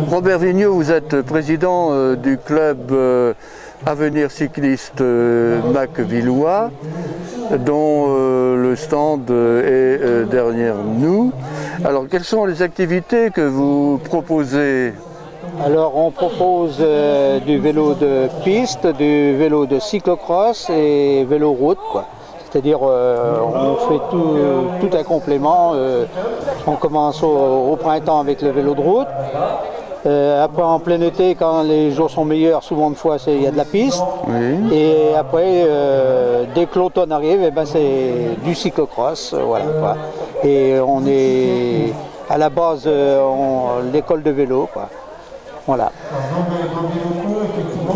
Robert Vigneault, vous êtes président du club Avenir Cycliste Macvillois, dont le stand est derrière nous. Alors, quelles sont les activités que vous proposez? Alors, on propose du vélo de piste, du vélo de cyclocross et vélo route, quoi. C'est-à-dire, on fait tout un complément. On commence au printemps avec le vélo de route. Après, en plein été, quand les jours sont meilleurs, souvent de fois, il y a de la piste. Oui. Et après, dès que l'automne arrive, eh ben, c'est du cyclocross. Voilà, quoi. Et on est à la base l'école de vélo, quoi. Voilà.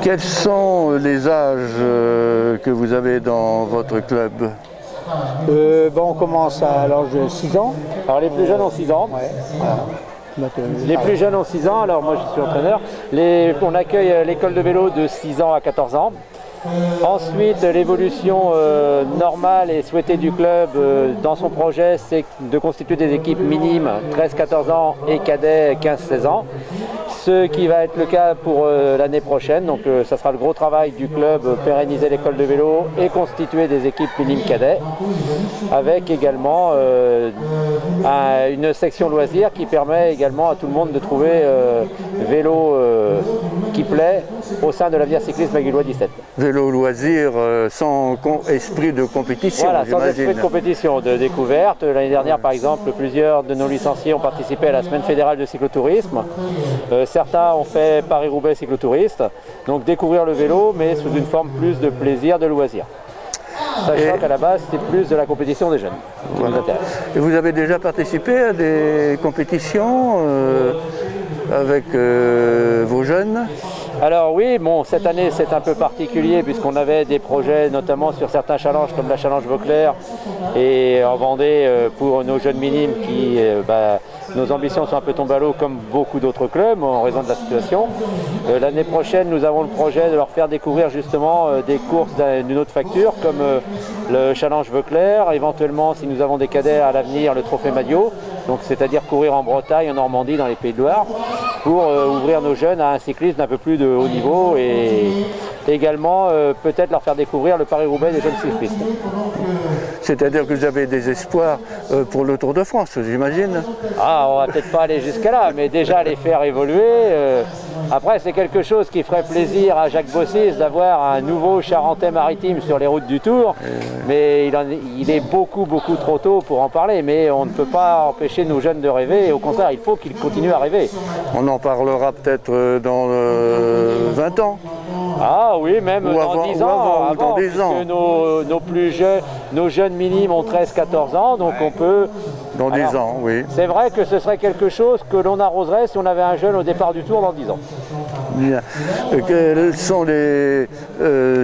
Quels sont les âges que vous avez dans votre club? On commence à l'âge de 6 ans. Alors les plus jeunes ont 6 ans. Ouais. Voilà. Les plus jeunes ont 6 ans, alors moi je suis entraîneur. On accueille l'école de vélo de 6 ans à 14 ans. Ensuite, l'évolution normale et souhaitée du club dans son projet, c'est de constituer des équipes minimes 13-14 ans et cadets 15-16 ans. Ce qui va être le cas pour l'année prochaine. Donc ça sera le gros travail du club, pérenniser l'école de vélo et constituer des équipes minimes cadets, avec également une section loisirs qui permet également à tout le monde de trouver vélo qui plaît au sein de l'Avenir Cycliste Macvillois 17. Vélo loisir sans esprit de compétition. Voilà, sans esprit de compétition, de découverte. L'année dernière, par exemple, plusieurs de nos licenciés ont participé à la semaine fédérale de cyclotourisme. Certains ont fait Paris-Roubaix cyclotouriste. Donc découvrir le vélo, mais sous une forme plus de plaisir, de loisir. Sachant qu'à la base, c'est plus de la compétition des jeunes qui nous intéresse. Et vous avez déjà participé à des compétitions avec vos jeunes? Alors oui, bon, cette année c'est un peu particulier puisqu'on avait des projets notamment sur certains challenges comme la Challenge Vauclair et en Vendée pour nos jeunes minimes qui, nos ambitions sont un peu tombées à l'eau comme beaucoup d'autres clubs en raison de la situation. L'année prochaine nous avons le projet de leur faire découvrir justement des courses d'une autre facture comme le Challenge Vauclair, éventuellement si nous avons des cadets à l'avenir le Trophée Madio, donc c'est-à-dire courir en Bretagne, en Normandie, dans les Pays de Loire, pour ouvrir nos jeunes à un cyclisme d'un peu plus de haut niveau et également peut-être leur faire découvrir le Paris-Roubaix des jeunes cyclistes. C'est-à-dire que vous avez des espoirs pour le Tour de France, j'imagine? Ah, on va peut-être pas aller jusqu'à là, mais déjà les faire évoluer. Après, c'est quelque chose qui ferait plaisir à Jacques Bossis d'avoir un nouveau Charentais maritime sur les routes du Tour, mais il est beaucoup trop tôt pour en parler, mais on ne peut pas empêcher nos jeunes de rêver, et au contraire, il faut qu'ils continuent à rêver. On en parlera peut-être dans 20 ans. Ah oui, même dans 10 ans, dans 10 ans. Puisque nos jeunes minimes ont 13-14 ans, donc on peut... Dans 10 ans, oui. C'est vrai que ce serait quelque chose que l'on arroserait si on avait un jeune au départ du Tour dans 10 ans. Bien. Quels sont les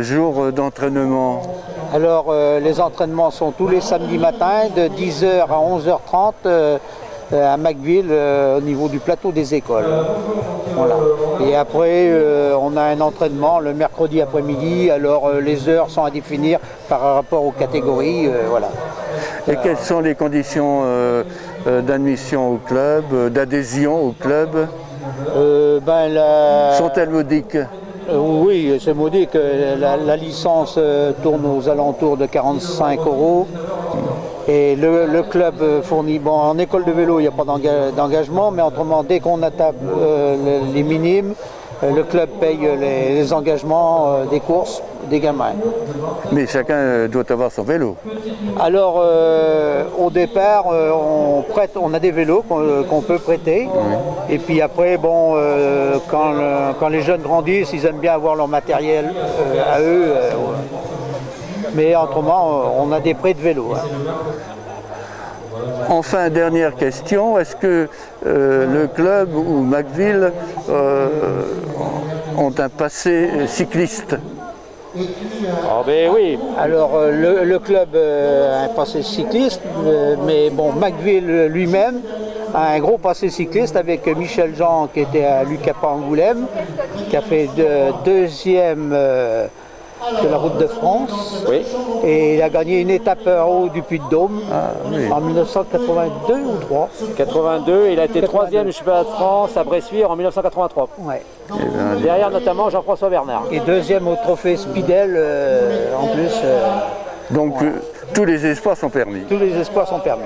jours d'entraînement? Alors, les entraînements sont tous les samedis matins de 10h à 11h30 à Macville, au niveau du plateau des écoles. Voilà. Et après, on a un entraînement le mercredi après-midi, alors les heures sont à définir par rapport aux catégories. Voilà. Et quelles sont les conditions d'admission au club, d'adhésion au club? Sont-elles modiques? Oui, c'est modique. La licence tourne aux alentours de 45 €. Et le club fournit, bon, en école de vélo, il n'y a pas d'engagement, mais autrement, dès qu'on atteint les minimes, le club paye les engagements des courses des gamins. Mais chacun doit avoir son vélo. Alors, au départ, on a des vélos qu'on peut prêter. Oui. Et puis après, bon, quand les jeunes grandissent, ils aiment bien avoir leur matériel à eux. Mais autrement, on a des prêts de vélo. Hein. Enfin, dernière question, est-ce que le club ou Macville ont un passé cycliste? Oh ben oui. Alors le club a un passé cycliste, mais bon, Macville lui-même a un gros passé cycliste avec Michel Jean qui était à l'UCAPA Angoulême, qui a fait deuxième de la Route de France. Oui. Et il a gagné une étape en haut du Puy-de-Dôme en 1982 ou 3. 82, il a été 3e du championnat de France à Bressuire en 1983. Ouais. Derrière notamment Jean-François Bernard. Et 2e au trophée Speedel en plus. Donc tous les espoirs sont permis. Tous les espoirs sont permis.